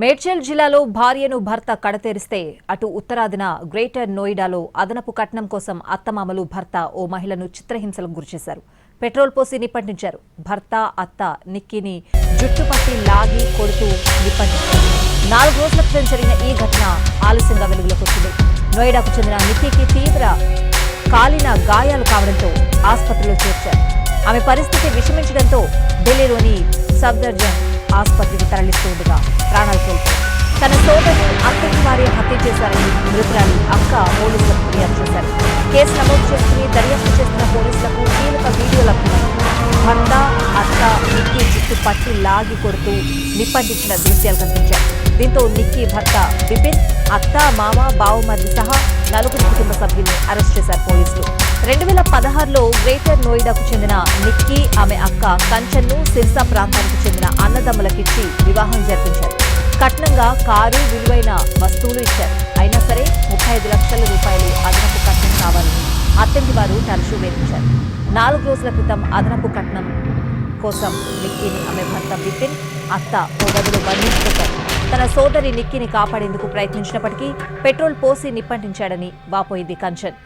మేడ్చల్ జిల్లాలో భార్యను భర్త కడతేరిస్తే అటు ఉత్తరాదిన గ్రేటర్ నోయిడాలో అదనపు కట్నం కోసం అత్తమామలు భర్త ఓ మహిళను చిత్రహింసలకు గురిచేశారు. పెట్రోల్ పోసి నిప్పంటించారు. భర్త అత్త నిక్కిని జుట్టుపట్టి లాగి కొడుతూ నిప్పంటించారు. 4 రోజుల క్రితం జరిగిన ఈ ఘటన ఆలస్యంగా వెలుగులోకి వచ్చింది. నోయిడాకు చెందిన నిక్కికి తీవ్ర కాలిన గాయాలు కావడంతో ఆసుపత్రిలో చేర్చారు. ఆమె పరిస్థితి విషమించడంతో ఢిల్లీలోని సఫ్దర్జంగ్ ఆసుపత్రికి తరలిస్తుండగా ప్రాణాలు కోల్పోయారు. తన సోదరిని అత్తకి వారి హత్య చేశారని మృతురాలి అక్క పోలీసులకు ఫిర్యాదు చేశారు. కేసు నమోదు చేసుకుని దర్యాప్తు చేస్తున్న పోలీసులకు కీలక వీడియో లభ్యమైంది. భర్త అత్త నిక్కీ చుట్టూ పట్టి లాగి కొడుతూ నిప్పంటించిన దృశ్యాలు కనిపించాయి. దీంతో నిక్కీ భర్త బిపిన్, అత్త మామ బావుమర్ది సహా 4 కుటుంబ సభ్యుల్ని అరెస్ట్ చేశారు పోలీసులు. 2016లో గ్రేటర్ నోయిడాకు చెందిన నిక్కీ ఆమె అక్క కంచన్ను సిర్సా ప్రాంతానికి చెందిన అన్నదమ్ములకిచ్చి వివాహం జరిపించారు. కట్నంగా కారు, విలువైన వస్తువులు ఇచ్చారు. అయినా సరే 35 లక్షల రూపాయలు అదనపు కట్నం కావాలని అత్తంటి వారు తరచూ వేధించారు. 4 రోజుల క్రితం అదనపు కట్నం కోసం నిక్కీని ఆమె భర్త బిపిన్, అత్త ఓ గదిలో బంధించుకుంటారు. తన సోదరి నిక్కీని కాపాడేందుకు ప్రయత్నించినప్పటికీ పెట్రోల్ పోసి నిప్పంటించాడని వాపోయింది కంచన్.